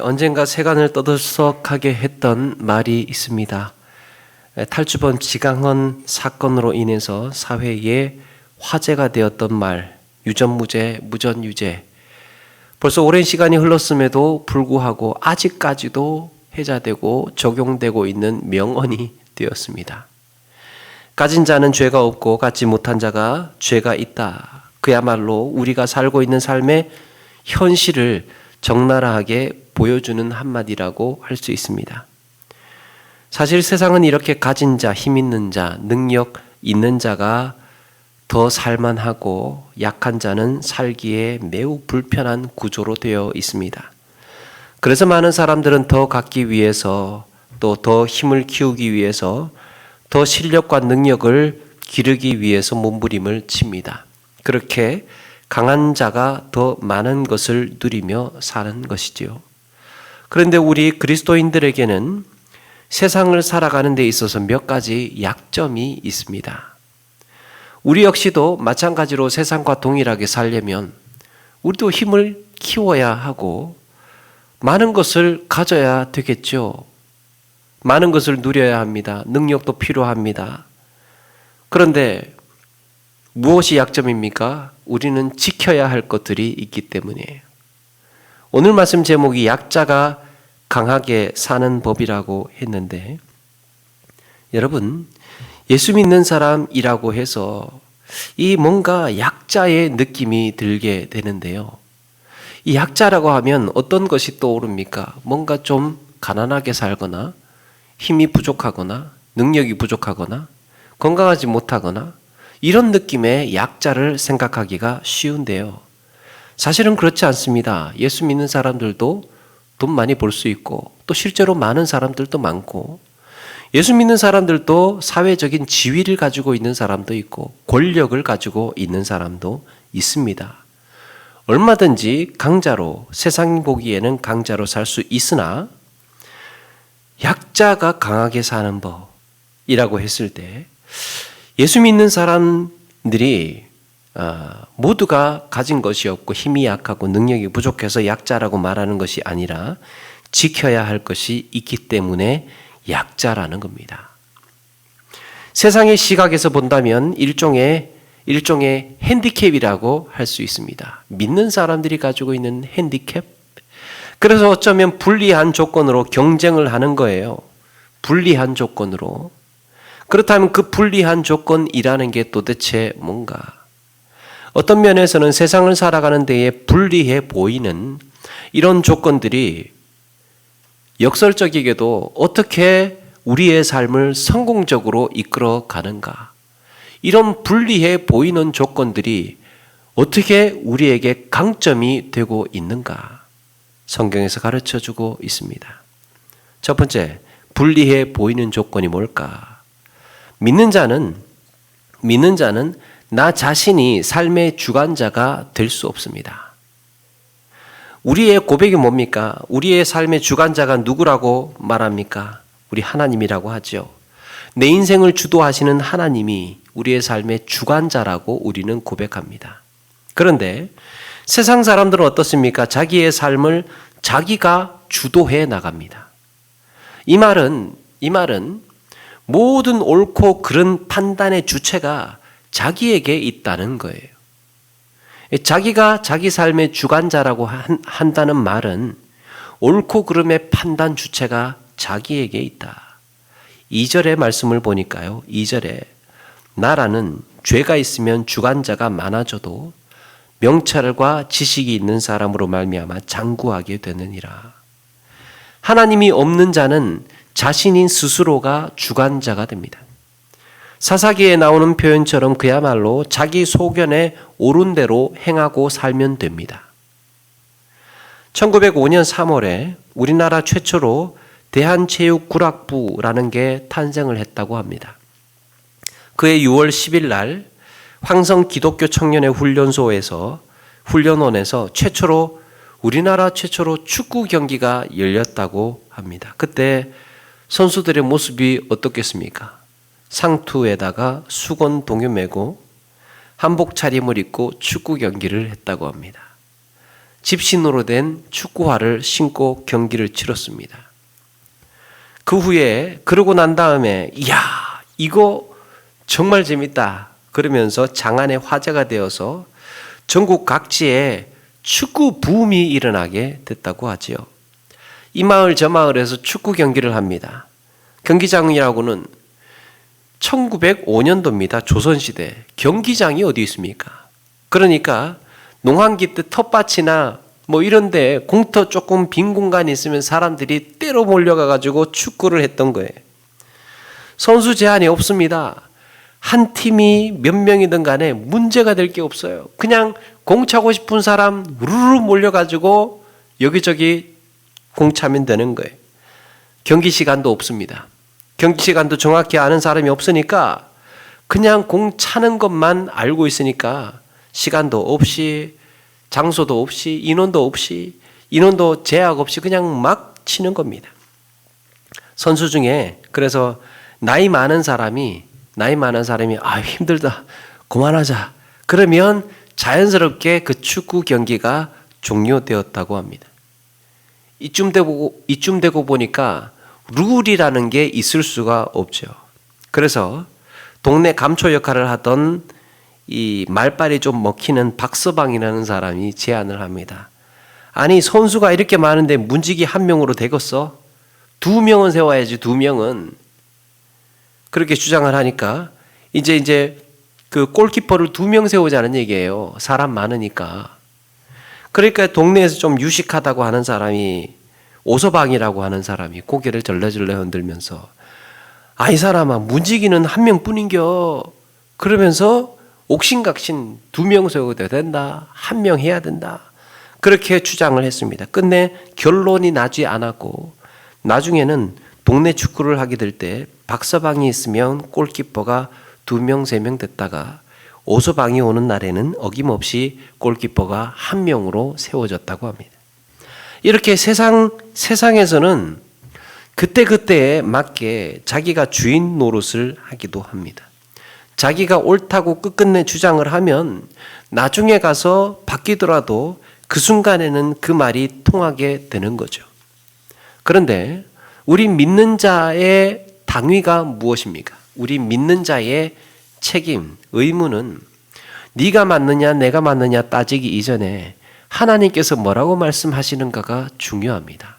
언젠가 세간을 떠들썩하게 했던 말이 있습니다. 탈주범 지강헌 사건으로 인해서 사회에 화제가 되었던 말, 유전무죄, 무전유죄. 벌써 오랜 시간이 흘렀음에도 불구하고 아직까지도 회자되고 적용되고 있는 명언이 되었습니다. 가진 자는 죄가 없고 갖지 못한 자가 죄가 있다. 그야말로 우리가 살고 있는 삶의 현실을 적나라하게 보여주는 한마디라고 할 수 있습니다. 사실 세상은 이렇게 가진 자, 힘 있는 자, 능력 있는 자가 더 살만하고 약한 자는 살기에 매우 불편한 구조로 되어 있습니다. 그래서 많은 사람들은 더 갖기 위해서 또 더 힘을 키우기 위해서 더 실력과 능력을 기르기 위해서 몸부림을 칩니다. 그렇게 강한 자가 더 많은 것을 누리며 사는 것이지요. 그런데 우리 그리스도인들에게는 세상을 살아가는 데 있어서 몇 가지 약점이 있습니다. 우리 역시도 마찬가지로 세상과 동일하게 살려면 우리도 힘을 키워야 하고 많은 것을 가져야 되겠죠. 많은 것을 누려야 합니다. 능력도 필요합니다. 그런데 무엇이 약점입니까? 우리는 지켜야 할 것들이 있기 때문이에요. 오늘 말씀 제목이 약자가 강하게 사는 법이라고 했는데, 여러분, 예수 믿는 사람이라고 해서 이 뭔가 약자의 느낌이 들게 되는데요. 이 약자라고 하면 어떤 것이 떠오릅니까? 뭔가 좀 가난하게 살거나 힘이 부족하거나 능력이 부족하거나 건강하지 못하거나 이런 느낌의 약자를 생각하기가 쉬운데요. 사실은 그렇지 않습니다. 예수 믿는 사람들도 돈 많이 벌 수 있고 또 실제로 많은 사람들도 많고 예수 믿는 사람들도 사회적인 지위를 가지고 있는 사람도 있고 권력을 가지고 있는 사람도 있습니다. 얼마든지 강자로, 세상이 보기에는 강자로 살 수 있으나 약자가 강하게 사는 법이라고 했을 때 예수 믿는 사람들이 모두가 가진 것이 없고 힘이 약하고 능력이 부족해서 약자라고 말하는 것이 아니라 지켜야 할 것이 있기 때문에 약자라는 겁니다. 세상의 시각에서 본다면 일종의 핸디캡이라고 할 수 있습니다. 믿는 사람들이 가지고 있는 핸디캡. 그래서 어쩌면 불리한 조건으로 경쟁을 하는 거예요. 불리한 조건으로. 그렇다면 그 불리한 조건이라는 게 도대체 뭔가? 어떤 면에서는 세상을 살아가는 데에 불리해 보이는 이런 조건들이 역설적이게도 어떻게 우리의 삶을 성공적으로 이끌어 가는가? 이런 불리해 보이는 조건들이 어떻게 우리에게 강점이 되고 있는가? 성경에서 가르쳐주고 있습니다. 첫 번째, 불리해 보이는 조건이 뭘까? 믿는 자는 나 자신이 삶의 주관자가 될 수 없습니다. 우리의 고백이 뭡니까? 우리의 삶의 주관자가 누구라고 말합니까? 우리 하나님이라고 하죠. 내 인생을 주도하시는 하나님이 우리의 삶의 주관자라고 우리는 고백합니다. 그런데 세상 사람들은 어떻습니까? 자기의 삶을 자기가 주도해 나갑니다. 이 말은 모든 옳고 그른 판단의 주체가 자기에게 있다는 거예요. 자기가 자기 삶의 주관자라고 한다는 말은 옳고 그름의 판단 주체가 자기에게 있다. 2절의 말씀을 보니까요. 2절에 나라는 죄가 있으면 주관자가 많아져도 명철과 지식이 있는 사람으로 말미암아 장구하게 되느니라. 하나님이 없는 자는 자신인 스스로가 주관자가 됩니다. 사사기에 나오는 표현처럼 그야말로 자기 소견에 옳은 대로 행하고 살면 됩니다. 1905년 3월에 우리나라 최초로 대한체육구락부라는 게 탄생을 했다고 합니다. 그해 6월 10일 날 황성 기독교 청년의 훈련원에서 우리나라 최초로 축구 경기가 열렸다고 합니다. 그때 선수들의 모습이 어떻겠습니까? 상투에다가 수건 동요 메고 한복 차림을 입고 축구 경기를 했다고 합니다. 집신으로 된 축구화를 신고 경기를 치렀습니다. 그 후에 그러고 난 다음에 이야 이거 정말 재밌다 그러면서 장안의 화제가 되어서 전국 각지에 축구 붐이 일어나게 됐다고 하지요. 이 마을 저 마을에서 축구 경기를 합니다. 경기장이라고는 1905년도입니다. 조선시대. 경기장이 어디 있습니까? 그러니까 농한기 때 텃밭이나 뭐 이런데 공터 조금 빈 공간이 있으면 사람들이 때로 몰려가가지고 축구를 했던 거예요. 선수 제한이 없습니다. 한 팀이 몇 명이든 간에 문제가 될 게 없어요. 그냥 공 차고 싶은 사람 우르르 몰려가지고 여기저기 공 차면 되는 거예요. 경기 시간도 없습니다. 경기 시간도 정확히 아는 사람이 없으니까 그냥 공 차는 것만 알고 있으니까 시간도 없이 장소도 없이 인원도 제약 없이 그냥 막 치는 겁니다. 선수 중에 그래서 나이 많은 사람이 힘들다 그만하자 그러면 자연스럽게 그 축구 경기가 종료되었다고 합니다. 이쯤 되고 보니까 룰이라는 게 있을 수가 없죠. 그래서 동네 감초 역할을 하던 이 말빨이 좀 먹히는 박서방이라는 사람이 제안을 합니다. 아니 선수가 이렇게 많은데 문지기 한 명으로 되겠어? 2명은 세워야지 2명은. 그렇게 주장을 하니까 이제 그 골키퍼를 2명 세우자는 얘기예요. 사람 많으니까. 그러니까 동네에서 좀 유식하다고 하는 사람이 오서방이라고 하는 사람이 고개를 절레절레 흔들면서 이 사람아 문지기는 한 명뿐인겨. 그러면서 옥신각신 2명 세워도 된다. 1명 해야 된다. 그렇게 주장을 했습니다. 끝내 결론이 나지 않았고 나중에는 동네 축구를 하게 될 때 박서방이 있으면 골키퍼가 2명, 3명 됐다가 오서방이 오는 날에는 어김없이 골키퍼가 1명으로 세워졌다고 합니다. 이렇게 세상에서는 그때그때에 맞게 자기가 주인 노릇을 하기도 합니다. 자기가 옳다고 끝끝내 주장을 하면 나중에 가서 바뀌더라도 그 순간에는 그 말이 통하게 되는 거죠. 그런데 우리 믿는 자의 당위가 무엇입니까? 우리 믿는 자의 책임, 의무는 네가 맞느냐 내가 맞느냐 따지기 이전에 하나님께서 뭐라고 말씀하시는가가 중요합니다.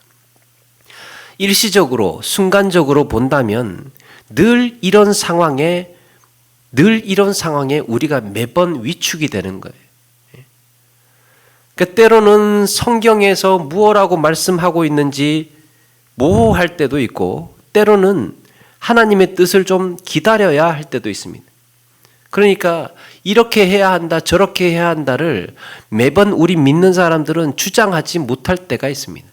일시적으로 순간적으로 본다면 늘 이런 상황에 우리가 매번 위축이 되는 거예요. 그러니까 때로는 성경에서 무엇라고 말씀하고 있는지 모호할 때도 있고 때로는 하나님의 뜻을 좀 기다려야 할 때도 있습니다. 그러니까 이렇게 해야 한다 저렇게 해야 한다를 매번 우리 믿는 사람들은 주장하지 못할 때가 있습니다.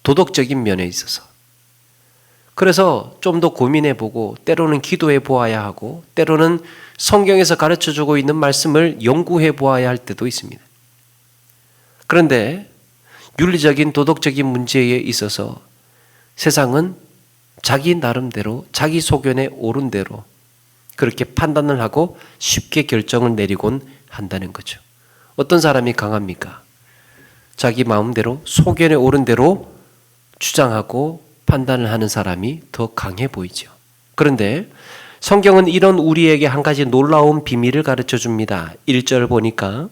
도덕적인 면에 있어서. 그래서 좀 더 고민해 보고 때로는 기도해 보아야 하고 때로는 성경에서 가르쳐주고 있는 말씀을 연구해 보아야 할 때도 있습니다. 그런데 윤리적인 도덕적인 문제에 있어서 세상은 자기 나름대로 자기 소견에 옳은 대로 그렇게 판단을 하고 쉽게 결정을 내리곤 한다는 거죠. 어떤 사람이 강합니까? 자기 마음대로 소견에 옳은 대로 주장하고 판단을 하는 사람이 더 강해 보이죠. 그런데 성경은 이런 우리에게 한 가지 놀라운 비밀을 가르쳐 줍니다. 1절 보니까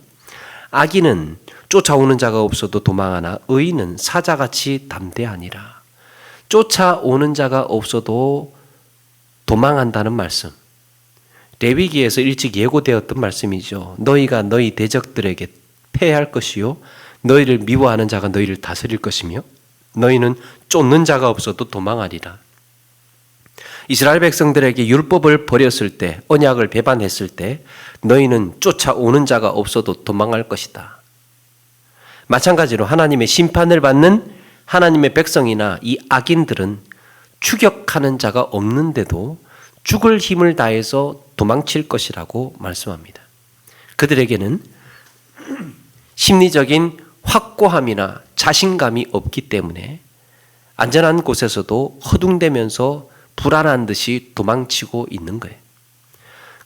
악인은 쫓아오는 자가 없어도 도망하나 의인은 사자같이 담대하니라. 쫓아오는 자가 없어도 도망한다는 말씀. 레위기에서 일찍 예고되었던 말씀이죠. 너희가 너희 대적들에게 패할 것이요 너희를 미워하는 자가 너희를 다스릴 것이며 너희는 쫓는 자가 없어도 도망하리라. 이스라엘 백성들에게 율법을 버렸을 때 언약을 배반했을 때 너희는 쫓아오는 자가 없어도 도망할 것이다. 마찬가지로 하나님의 심판을 받는 하나님의 백성이나 이 악인들은 추격하는 자가 없는데도 죽을 힘을 다해서 도망칠 것이라고 말씀합니다. 그들에게는 심리적인 확고함이나 자신감이 없기 때문에 안전한 곳에서도 허둥대면서 불안한 듯이 도망치고 있는 거예요.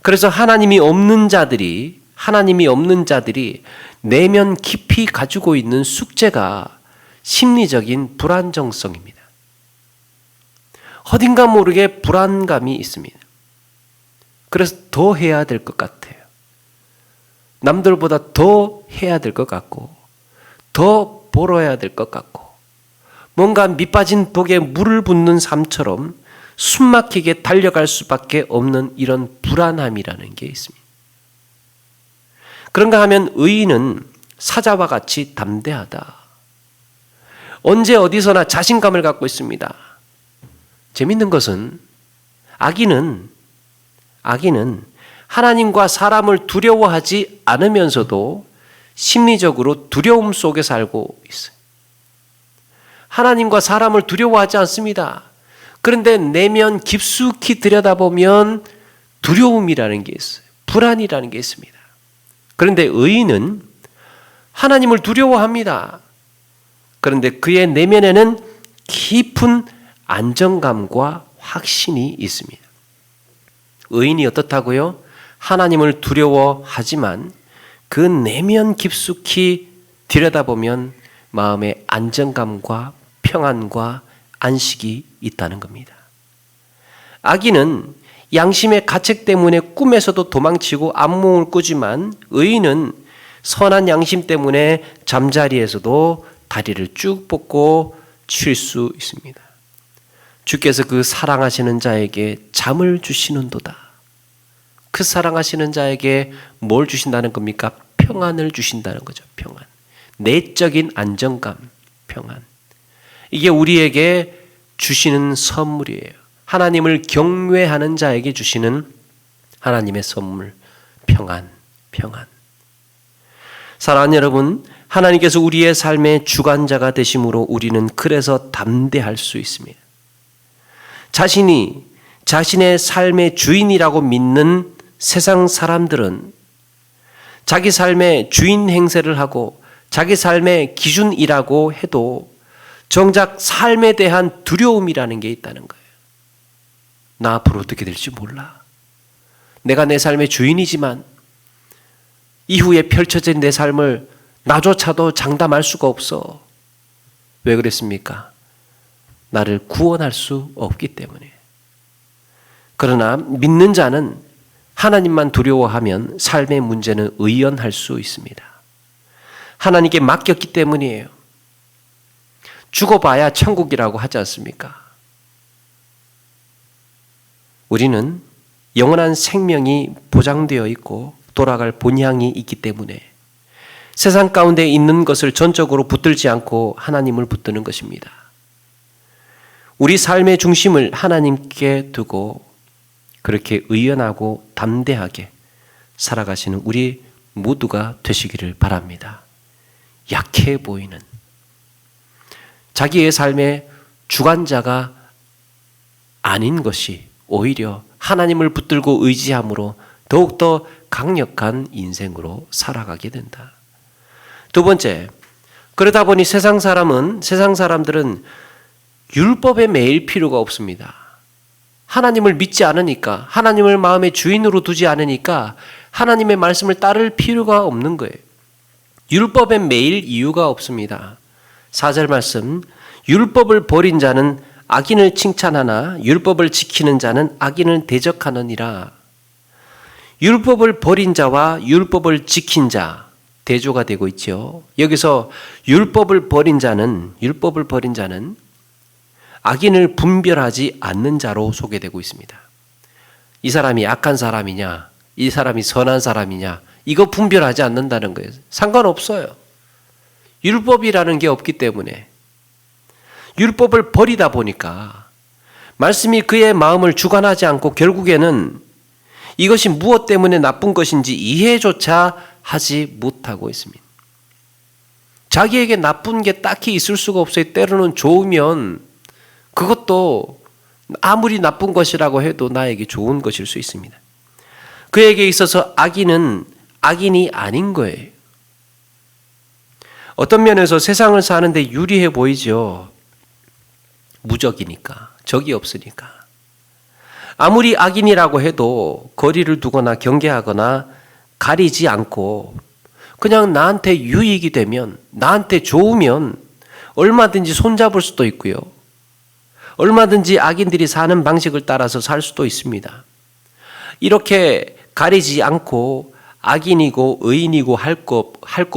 그래서 하나님이 없는 자들이 하나님이 없는 자들이 내면 깊이 가지고 있는 숙제가 심리적인 불안정성입니다. 어딘가 모르게 불안감이 있습니다. 그래서 더 해야 될 것 같아요. 남들보다 더 해야 될 것 같고, 더 벌어야 될 것 같고, 뭔가 밑빠진 독에 물을 붓는 삶처럼 숨막히게 달려갈 수밖에 없는 이런 불안함이라는 게 있습니다. 그런가 하면 의인은 사자와 같이 담대하다. 언제 어디서나 자신감을 갖고 있습니다. 재밌는 것은 악인은 하나님과 사람을 두려워하지 않으면서도 심리적으로 두려움 속에 살고 있어요. 하나님과 사람을 두려워하지 않습니다. 그런데 내면 깊숙이 들여다보면 두려움이라는 게 있어요. 불안이라는 게 있습니다. 그런데 의인은 하나님을 두려워합니다. 그런데 그의 내면에는 깊은 안정감과 확신이 있습니다. 의인이 어떻다고요? 하나님을 두려워하지만 그 내면 깊숙이 들여다보면 마음의 안정감과 평안과 안식이 있다는 겁니다. 악인은 양심의 가책 때문에 꿈에서도 도망치고 악몽을 꾸지만 의인은 선한 양심 때문에 잠자리에서도 다리를 쭉 뻗고 쉴 수 있습니다. 주께서 그 사랑하시는 자에게 잠을 주시는도다. 그 사랑하시는 자에게 뭘 주신다는 겁니까? 평안을 주신다는 거죠. 평안. 내적인 안정감, 평안. 이게 우리에게 주시는 선물이에요. 하나님을 경외하는 자에게 주시는 하나님의 선물, 평안. 사랑하는 여러분, 하나님께서 우리의 삶의 주관자가 되심으로 우리는 그래서 담대할 수 있습니다. 자신이 자신의 삶의 주인이라고 믿는 세상 사람들은 자기 삶의 주인 행세를 하고 자기 삶의 기준이라고 해도 정작 삶에 대한 두려움이라는 게 있다는 거예요. 나 앞으로 어떻게 될지 몰라. 내가 내 삶의 주인이지만 이후에 펼쳐진 내 삶을 나조차도 장담할 수가 없어. 왜 그랬습니까? 나를 구원할 수 없기 때문에. 그러나 믿는 자는 하나님만 두려워하면 삶의 문제는 의연할 수 있습니다. 하나님께 맡겼기 때문이에요. 죽어봐야 천국이라고 하지 않습니까? 우리는 영원한 생명이 보장되어 있고 돌아갈 본향이 있기 때문에 세상 가운데 있는 것을 전적으로 붙들지 않고 하나님을 붙드는 것입니다. 우리 삶의 중심을 하나님께 두고 그렇게 의연하고 담대하게 살아가시는 우리 모두가 되시기를 바랍니다. 약해 보이는 자기의 삶의 주관자가 아닌 것이 오히려 하나님을 붙들고 의지함으로 더욱더 강력한 인생으로 살아가게 된다. 두 번째, 그러다 보니 세상 사람들은 율법에 매일 필요가 없습니다. 하나님을 믿지 않으니까, 하나님을 마음의 주인으로 두지 않으니까 하나님의 말씀을 따를 필요가 없는 거예요. 율법에 매일 이유가 없습니다. 4절 말씀, 율법을 버린 자는 악인을 칭찬하나 율법을 지키는 자는 악인을 대적하느니라. 율법을 버린 자와 율법을 지킨 자 대조가 되고 있죠. 여기서 율법을 버린 자는 악인을 분별하지 않는 자로 소개되고 있습니다. 이 사람이 악한 사람이냐, 이 사람이 선한 사람이냐, 이거 분별하지 않는다는 거예요. 상관없어요. 율법이라는 게 없기 때문에. 율법을 버리다 보니까 말씀이 그의 마음을 주관하지 않고 결국에는 이것이 무엇 때문에 나쁜 것인지 이해조차 하지 못하고 있습니다. 자기에게 나쁜 게 딱히 있을 수가 없어요. 때로는 좋으면 그것도 아무리 나쁜 것이라고 해도 나에게 좋은 것일 수 있습니다. 그에게 있어서 악인은 악인이 아닌 거예요. 어떤 면에서 세상을 사는데 유리해 보이죠. 무적이니까, 적이 없으니까. 아무리 악인이라고 해도 거리를 두거나 경계하거나 가리지 않고 그냥 나한테 유익이 되면, 나한테 좋으면 얼마든지 손잡을 수도 있고요. 얼마든지 악인들이 사는 방식을 따라서 살 수도 있습니다. 이렇게 가리지 않고 악인이고 의인이고 할 거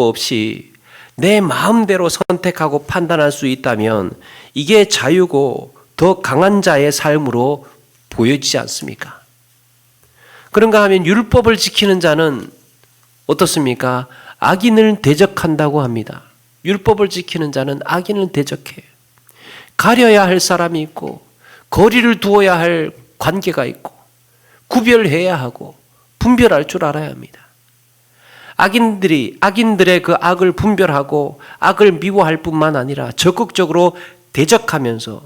없이 내 마음대로 선택하고 판단할 수 있다면 이게 자유고 더 강한 자의 삶으로 보여지지 않습니까? 그런가 하면 율법을 지키는 자는 어떻습니까? 악인을 대적한다고 합니다. 율법을 지키는 자는 악인을 대적해요. 가려야 할 사람이 있고 거리를 두어야 할 관계가 있고 구별해야 하고 분별할 줄 알아야 합니다. 악인들의 그 악을 분별하고 악을 미워할 뿐만 아니라 적극적으로 대적하면서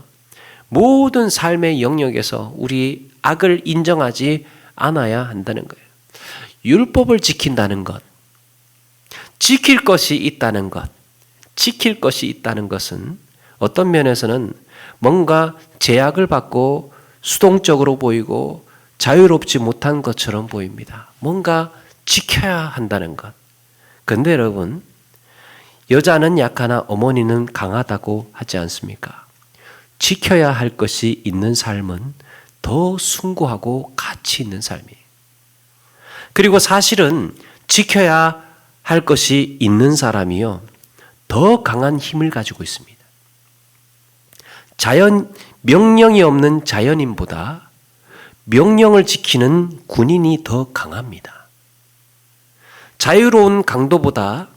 모든 삶의 영역에서 우리 악을 인정하지 않아야 한다는 거예요. 율법을 지킨다는 것, 지킬 것이 있다는 것은 어떤 면에서는 뭔가 제약을 받고 수동적으로 보이고 자유롭지 못한 것처럼 보입니다. 뭔가 지켜야 한다는 것. 그런데 여러분, 여자는 약하나 어머니는 강하다고 하지 않습니까? 지켜야 할 것이 있는 삶은 더 숭고하고 가치 있는 삶이에요. 그리고 사실은 지켜야 할 것이 있는 사람이요, 더 강한 힘을 가지고 있습니다. 명령이 없는 자연인보다 명령을 지키는 군인이 더 강합니다. 자유로운 강도보다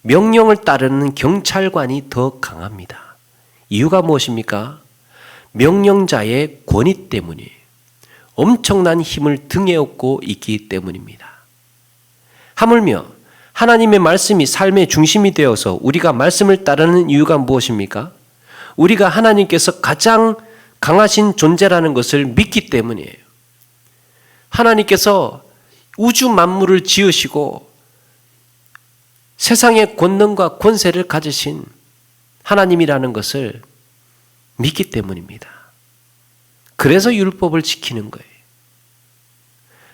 명령을 따르는 경찰관이 더 강합니다. 이유가 무엇입니까? 명령자의 권위 때문이에요. 엄청난 힘을 등에 업고 있기 때문입니다. 하물며 하나님의 말씀이 삶의 중심이 되어서 우리가 말씀을 따르는 이유가 무엇입니까? 우리가 하나님께서 가장 강하신 존재라는 것을 믿기 때문이에요. 하나님께서 우주 만물을 지으시고 세상의 권능과 권세를 가지신 하나님이라는 것을 믿기 때문입니다. 그래서 율법을 지키는 거예요.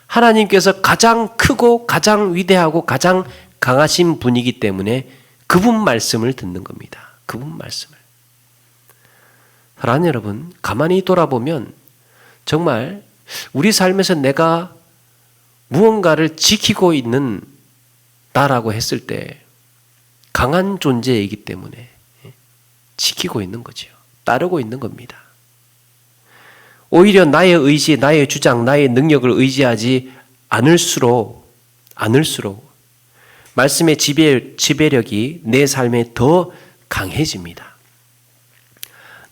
하나님께서 가장 크고 가장 위대하고 가장 강하신 분이기 때문에 그분 말씀을 듣는 겁니다. 그분 말씀을. 사랑하는 여러분, 가만히 돌아보면 정말 우리 삶에서 내가 무언가를 지키고 있는 나라고 했을 때 강한 존재이기 때문에 지키고 있는 거죠. 따르고 있는 겁니다. 오히려 나의 의지, 나의 주장, 나의 능력을 의지하지 않을수록 말씀의 지배력이 내 삶에 더 강해집니다.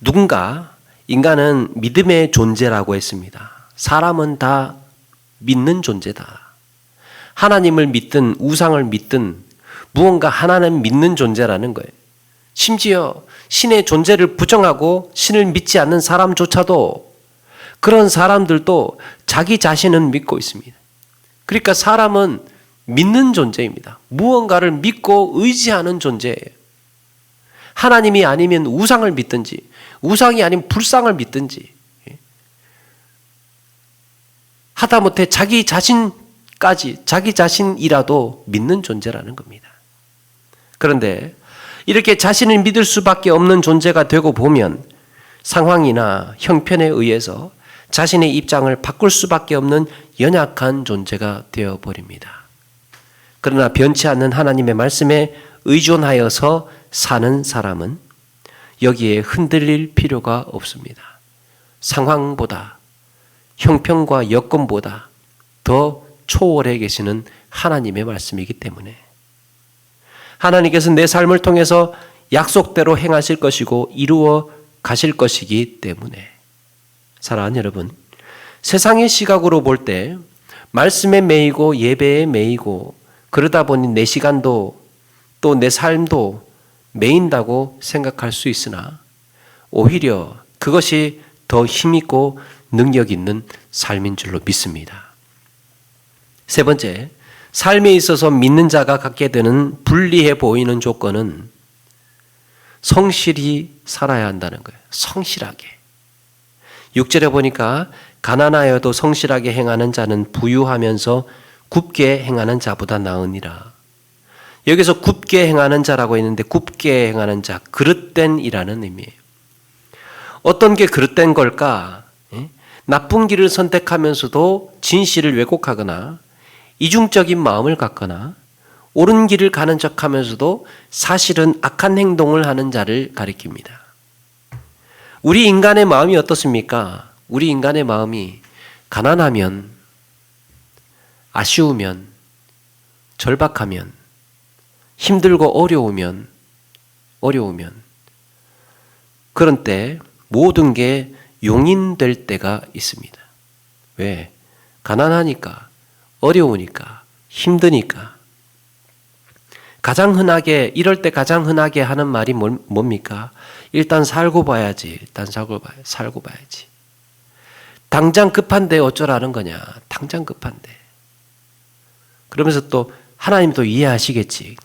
누군가 인간은 믿음의 존재라고 했습니다. 사람은 다 믿는 존재다. 하나님을 믿든 우상을 믿든 무언가 하나는 믿는 존재라는 거예요. 심지어 신의 존재를 부정하고 신을 믿지 않는 사람조차도, 그런 사람들도 자기 자신은 믿고 있습니다. 그러니까 사람은 믿는 존재입니다. 무언가를 믿고 의지하는 존재예요. 하나님이 아니면 우상을 믿든지, 우상이 아니면 불상을 믿든지, 하다못해 자기 자신이라도 믿는 존재라는 겁니다. 그런데 이렇게 자신을 믿을 수밖에 없는 존재가 되고 보면 상황이나 형편에 의해서 자신의 입장을 바꿀 수밖에 없는 연약한 존재가 되어버립니다. 그러나 변치 않는 하나님의 말씀에 의존하여서 사는 사람은 여기에 흔들릴 필요가 없습니다. 상황보다, 형편과 여건보다 더 초월해 계시는 하나님의 말씀이기 때문에 하나님께서 내 삶을 통해서 약속대로 행하실 것이고 이루어 가실 것이기 때문에, 사랑하는 여러분, 세상의 시각으로 볼 때 말씀에 매이고 예배에 매이고 그러다 보니 내 시간도 또 내 삶도 매인다고 생각할 수 있으나 오히려 그것이 더 힘있고 능력 있는 삶인 줄로 믿습니다. 세 번째, 삶에 있어서 믿는 자가 갖게 되는 불리해 보이는 조건은 성실히 살아야 한다는 거예요. 성실하게. 6절에 보니까 가난하여도 성실하게 행하는 자는 부유하면서 굽게 행하는 자보다 나으니라. 여기서 굽게 행하는 자라고 했는데 굽게 행하는 자, 그릇된 이라는 의미예요. 어떤 게 그릇된 걸까? 나쁜 길을 선택하면서도 진실을 왜곡하거나 이중적인 마음을 갖거나 옳은 길을 가는 척하면서도 사실은 악한 행동을 하는 자를 가리킵니다. 우리 인간의 마음이 어떻습니까? 우리 인간의 마음이 가난하면, 아쉬우면, 절박하면, 힘들고 어려우면 그런 때 모든 게 용인될 때가 있습니다. 왜? 가난하니까, 어려우니까, 힘드니까. 이럴 때 가장 흔하게 하는 말이 뭡니까? 일단 살고 봐야지. 살고 봐야지. 당장 급한데 어쩌라는 거냐? 당장 급한데. 그러면서 또 하나님도 이해하시겠지.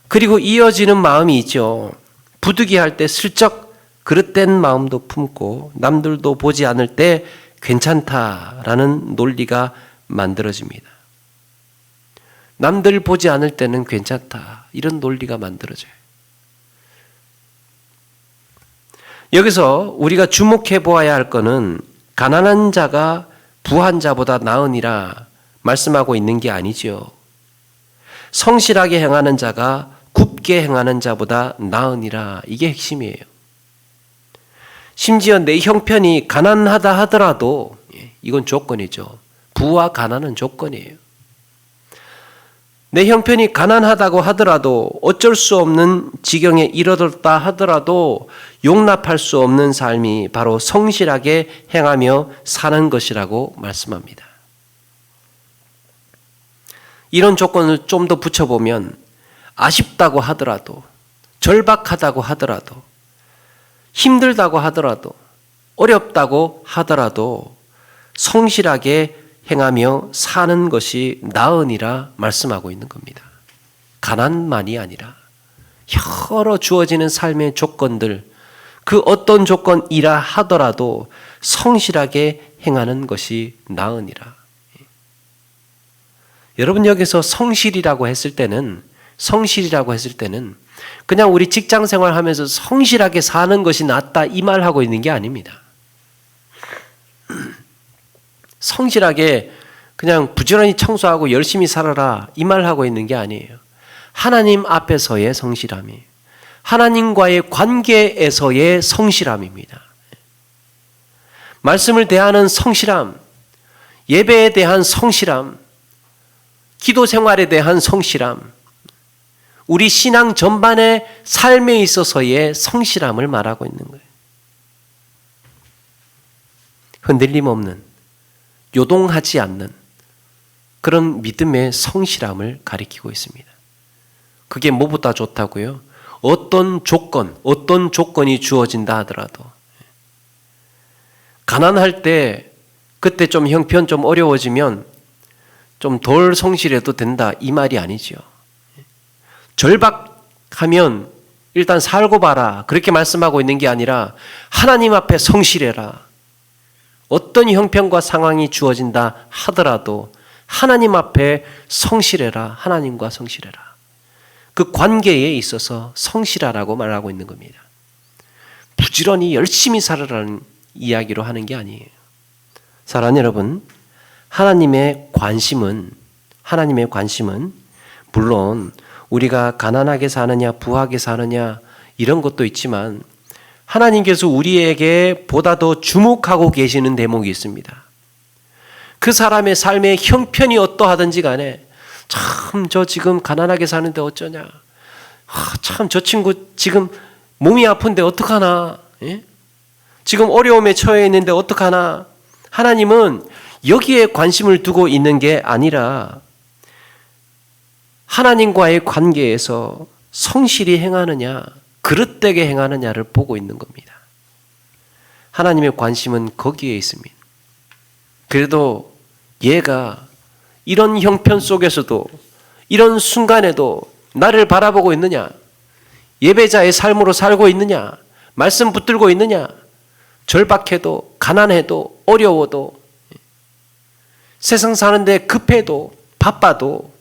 그리고 이어지는 마음이 있죠. 부득이할 때 슬쩍 그릇된 마음도 품고 남들도 보지 않을 때 괜찮다라는 논리가 만들어집니다. 남들 보지 않을 때는 괜찮다. 이런 논리가 만들어져요. 여기서 우리가 주목해 보아야 할 것은 가난한 자가 부한 자보다 나으니라 말씀하고 있는 게 아니지요. 성실하게 행하는 자가 굽게 행하는 자보다 나으니라. 이게 핵심이에요. 심지어 내 형편이 가난하다 하더라도 이건 조건이죠. 부와 가난은 조건이에요. 내 형편이 가난하다고 하더라도 어쩔 수 없는 지경에 이르렀다 하더라도 용납할 수 없는 삶이 바로 성실하게 행하며 사는 것이라고 말씀합니다. 이런 조건을 좀 더 붙여보면 아쉽다고 하더라도 절박하다고 하더라도 힘들다고 하더라도 어렵다고 하더라도 성실하게 행하며 사는 것이 나으니라 말씀하고 있는 겁니다. 가난만이 아니라 여러 주어지는 삶의 조건들, 그 어떤 조건이라 하더라도 성실하게 행하는 것이 나으니라. 여러분, 여기서 성실이라고 했을 때는 그냥 우리 직장 생활하면서 성실하게 사는 것이 낫다 이 말하고 있는 게 아닙니다. 성실하게 그냥 부지런히 청소하고 열심히 살아라 이 말하고 있는 게 아니에요. 하나님 앞에서의 성실함이, 하나님과의 관계에서의 성실함입니다. 말씀을 대하는 성실함, 예배에 대한 성실함, 기도 생활에 대한 성실함, 우리 신앙 전반의 삶에 있어서의 성실함을 말하고 있는 거예요. 흔들림 없는, 요동하지 않는 그런 믿음의 성실함을 가리키고 있습니다. 그게 뭐보다 좋다고요? 어떤 조건이 주어진다 하더라도 가난할 때 그때 좀 형편 좀 어려워지면 좀 덜 성실해도 된다 이 말이 아니죠. 절박하면 일단 살고 봐라 그렇게 말씀하고 있는 게 아니라 하나님 앞에 성실해라. 어떤 형편과 상황이 주어진다 하더라도 하나님 앞에 성실해라. 하나님과 성실해라. 그 관계에 있어서 성실하라고 말하고 있는 겁니다. 부지런히 열심히 살아라는 이야기로 하는 게 아니에요. 사랑하는 여러분, 하나님의 관심은 물론 우리가 가난하게 사느냐 부하게 사느냐 이런 것도 있지만 하나님께서 우리에게 보다 더 주목하고 계시는 대목이 있습니다. 그 사람의 삶의 형편이 어떠하든지 간에 참 저 지금 가난하게 사는데 어쩌냐, 참 저 친구 지금 몸이 아픈데 어떡하나, 지금 어려움에 처해 있는데 어떡하나. 하나님은 여기에 관심을 두고 있는 게 아니라 하나님과의 관계에서 성실히 행하느냐 그릇되게 행하느냐를 보고 있는 겁니다. 하나님의 관심은 거기에 있습니다. 그래도 얘가 이런 형편 속에서도 이런 순간에도 나를 바라보고 있느냐, 예배자의 삶으로 살고 있느냐, 말씀 붙들고 있느냐, 절박해도 가난해도 어려워도 세상 사는데 급해도 바빠도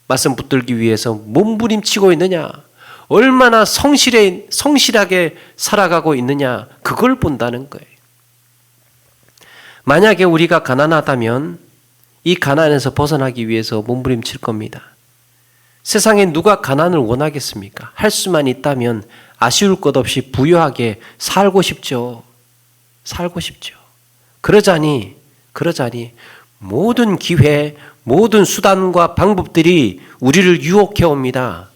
말씀 붙들기 위해서 몸부림치고 있느냐, 얼마나 성실하게 살아가고 있느냐, 그걸 본다는 거예요. 만약에 우리가 가난하다면 이 가난에서 벗어나기 위해서 몸부림칠 겁니다. 세상에 누가 가난을 원하겠습니까? 할 수만 있다면 아쉬울 것 없이 부유하게 살고 싶죠. 살고 싶죠. 그러자니 모든 기회, 모든 수단과 방법들이 우리를 유혹해 옵니다.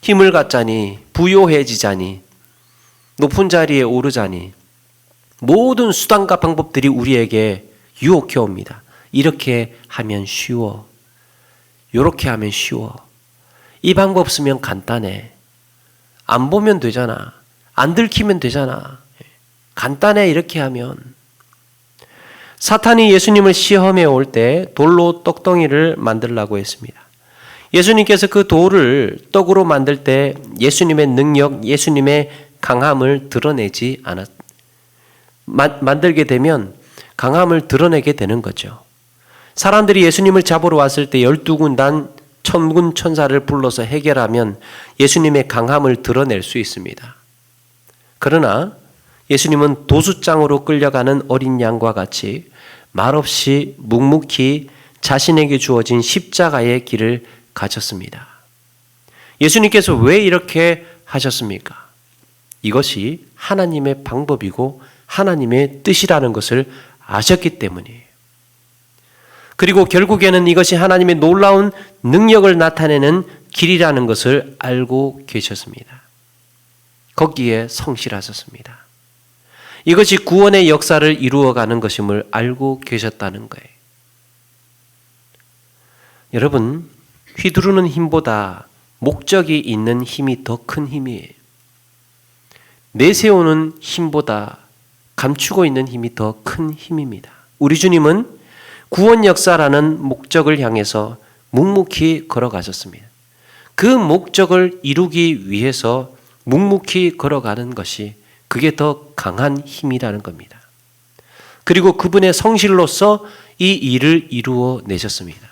힘을 갖자니, 부유해지자니, 높은 자리에 오르자니, 모든 수단과 방법들이 우리에게 유혹해 옵니다. 이렇게 하면 쉬워. 이렇게 하면 쉬워. 이 방법 쓰면 간단해. 안 보면 되잖아. 안 들키면 되잖아. 간단해. 이렇게 하면. 사탄이 예수님을 시험해 올 때 돌로 떡덩이를 만들라고 했습니다. 예수님께서 그 돌을 떡으로 만들 때 예수님의 능력, 예수님의 강함을 드러내지 만들게 되면 강함을 드러내게 되는 거죠. 사람들이 예수님을 잡으러 왔을 때 12군단 천군 천사를 불러서 해결하면 예수님의 강함을 드러낼 수 있습니다. 그러나 예수님은 도수장으로 끌려가는 어린 양과 같이 말없이 묵묵히 자신에게 주어진 십자가의 길을 가셨습니다. 예수님께서 왜 이렇게 하셨습니까? 이것이 하나님의 방법이고 하나님의 뜻이라는 것을 아셨기 때문이에요. 그리고 결국에는 이것이 하나님의 놀라운 능력을 나타내는 길이라는 것을 알고 계셨습니다. 거기에 성실하셨습니다. 이것이 구원의 역사를 이루어가는 것임을 알고 계셨다는 거예요. 여러분, 휘두르는 힘보다 목적이 있는 힘이 더 큰 힘이에요. 내세우는 힘보다 감추고 있는 힘이 더 큰 힘입니다. 우리 주님은 구원 역사라는 목적을 향해서 묵묵히 걸어가셨습니다. 그 목적을 이루기 위해서 묵묵히 걸어가는 것이 그게 더 강한 힘이라는 겁니다. 그리고 그분의 성실로서 이 일을 이루어 내셨습니다.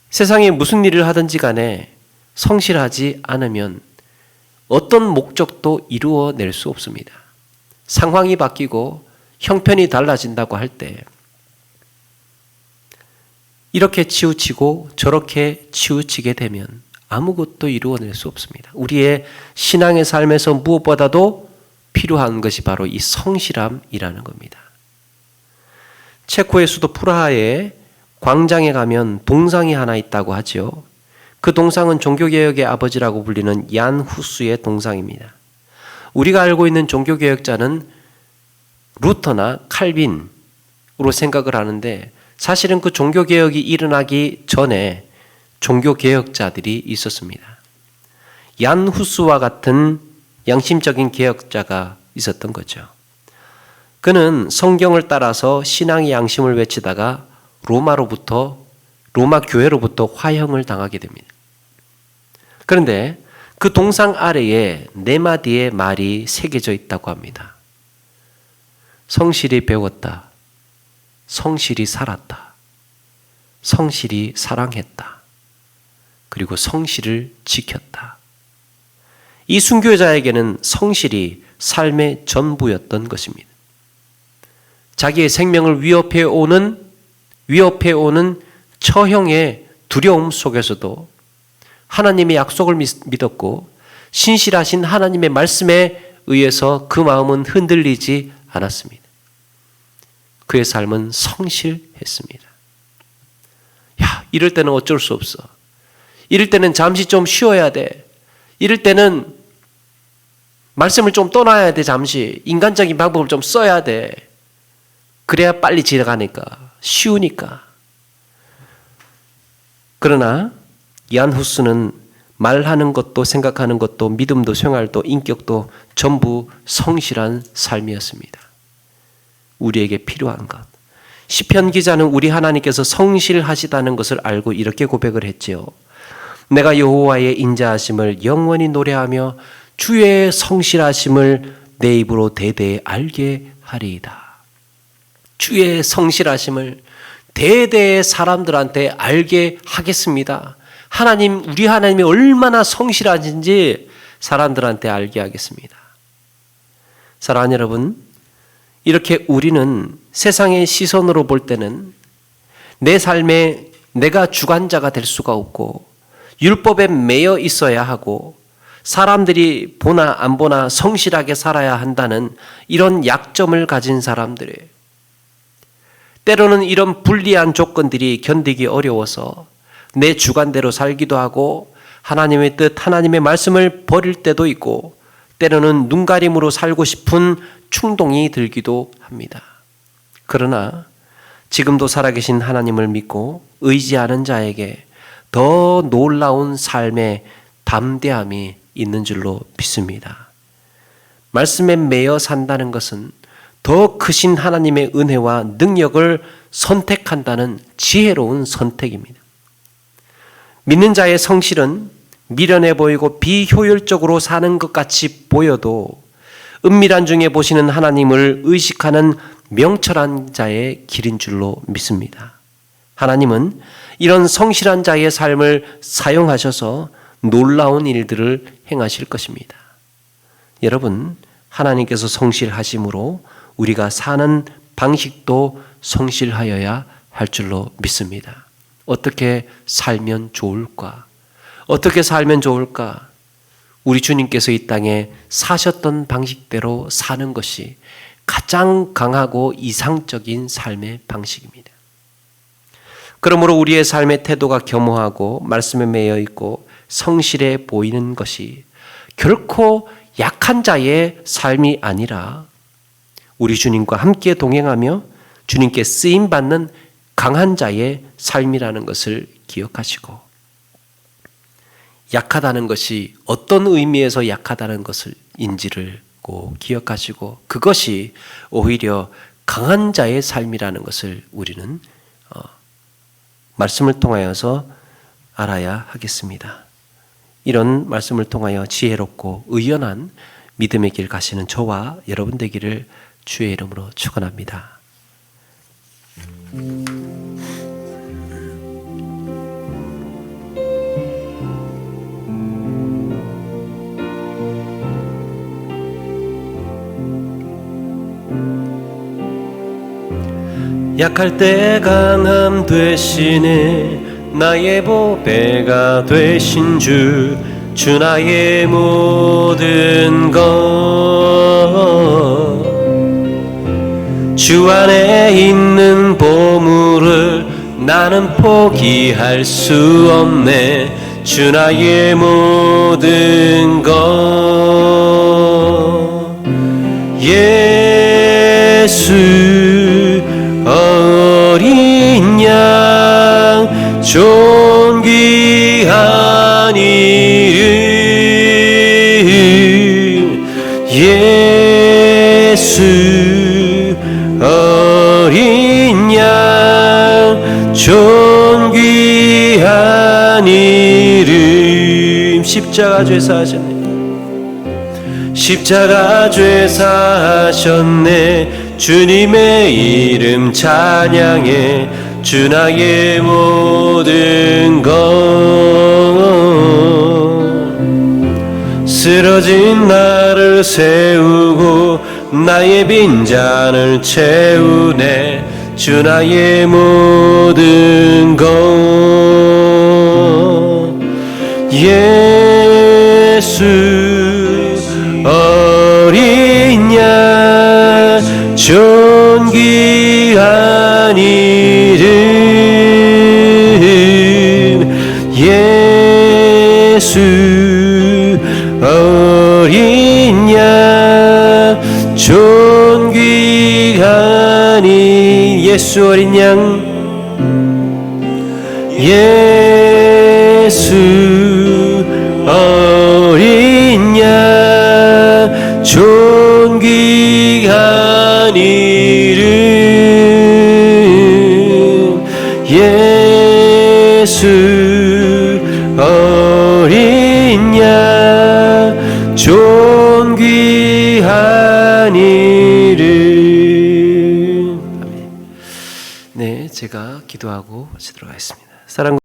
세상에 무슨 일을 하든지 간에 성실하지 않으면 어떤 목적도 이루어낼 수 없습니다. 상황이 바뀌고 형편이 달라진다고 할 때 이렇게 치우치고 저렇게 치우치게 되면 아무것도 이루어낼 수 없습니다. 우리의 신앙의 삶에서 무엇보다도 필요한 것이 바로 이 성실함이라는 겁니다. 체코의 수도 프라하에 광장에 가면 동상이 하나 있다고 하죠. 그 동상은 종교개혁의 아버지라고 불리는 얀 후스의 동상입니다. 우리가 알고 있는 종교개혁자는 루터나 칼빈으로 생각을 하는데 사실은 그 종교개혁이 일어나기 전에 종교개혁자들이 있었습니다. 얀 후스와 같은 양심적인 개혁자가 있었던 거죠. 그는 성경을 따라서 신앙의 양심을 외치다가 로마 교회로부터 화형을 당하게 됩니다. 그런데 그 동상 아래에 4마디의 말이 새겨져 있다고 합니다. 성실히 배웠다. 성실히 살았다. 성실히 사랑했다. 그리고 성실을 지켰다. 이 순교자에게는 성실이 삶의 전부였던 것입니다. 자기의 생명을 위협해 오는 처형의 두려움 속에서도 하나님의 약속을 믿었고 신실하신 하나님의 말씀에 의해서 그 마음은 흔들리지 않았습니다. 그의 삶은 성실했습니다. 이럴 때는 어쩔 수 없어. 이럴 때는 잠시 좀 쉬어야 돼. 이럴 때는 말씀을 좀 떠나야 돼. 잠시 인간적인 방법을 좀 써야 돼. 그래야 빨리 지나가니까, 쉬우니까. 그러나 얀 후스는 말하는 것도 생각하는 것도 믿음도 생활도 인격도 전부 성실한 삶이었습니다. 우리에게 필요한 것. 시편 기자는 우리 하나님께서 성실하시다는 것을 알고 이렇게 고백을 했지요. 내가 여호와의 인자하심을 영원히 노래하며 주의 성실하심을 내 입으로 대대에 알게 하리이다. 주의 성실하심을 대대의 사람들한테 알게 하겠습니다. 하나님, 우리 하나님이 얼마나 성실하신지 사람들한테 알게 하겠습니다. 사랑하는 여러분, 이렇게 우리는 세상의 시선으로 볼 때는 내 삶에 내가 주관자가 될 수가 없고 율법에 매여 있어야 하고 사람들이 보나 안 보나 성실하게 살아야 한다는 이런 약점을 가진 사람들이에요. 때로는 이런 불리한 조건들이 견디기 어려워서 내 주관대로 살기도 하고 하나님의 뜻, 하나님의 말씀을 버릴 때도 있고 때로는 눈가림으로 살고 싶은 충동이 들기도 합니다. 그러나 지금도 살아계신 하나님을 믿고 의지하는 자에게 더 놀라운 삶의 담대함이 있는 줄로 믿습니다. 말씀에 매여 산다는 것은 더 크신 하나님의 은혜와 능력을 선택한다는 지혜로운 선택입니다. 믿는 자의 성실은 미련해 보이고 비효율적으로 사는 것 같이 보여도 은밀한 중에 보시는 하나님을 의식하는 명철한 자의 길인 줄로 믿습니다. 하나님은 이런 성실한 자의 삶을 사용하셔서 놀라운 일들을 행하실 것입니다. 여러분, 하나님께서 성실하심으로 우리가 사는 방식도 성실하여야 할 줄로 믿습니다. 어떻게 살면 좋을까? 어떻게 살면 좋을까? 우리 주님께서 이 땅에 사셨던 방식대로 사는 것이 가장 강하고 이상적인 삶의 방식입니다. 그러므로 우리의 삶의 태도가 겸허하고 말씀에 매여 있고 성실해 보이는 것이 결코 약한 자의 삶이 아니라 우리 주님과 함께 동행하며 주님께 쓰임받는 강한 자의 삶이라는 것을 기억하시고, 약하다는 것이 어떤 의미에서 약하다는 것을 인지를 꼭 기억하시고 그것이 오히려 강한 자의 삶이라는 것을 우리는 말씀을 통하여서 알아야 하겠습니다. 이런 말씀을 통하여 지혜롭고 의연한 믿음의 길 가시는 저와 여러분 되기를 주의 이름으로 축원합니다. 약할 때 강함 되시네 나의 보배가 되신 주 나의 모든 것 주 안에 있는 보물을 나는 포기할 수 없네 주 나의 모든 것 예수 어린 양 존귀한 이름 예수 어린 양 존귀한 이름 십자가 죄사하셨네 십자가 죄사하셨네 주님의 이름 찬양해 주 나의 모든 것 쓰러진 나를 세우고 나의 빈잔을 채우네 주 나의 모든 것 예수 어린 양 존귀한 이름 예수 어린 양 존귀한 이 예수 어린 양 예수 어린 양 존귀한 이름 예수 어린 양 존귀한 제가 기도하고 마치도록 하겠습니다. 사랑과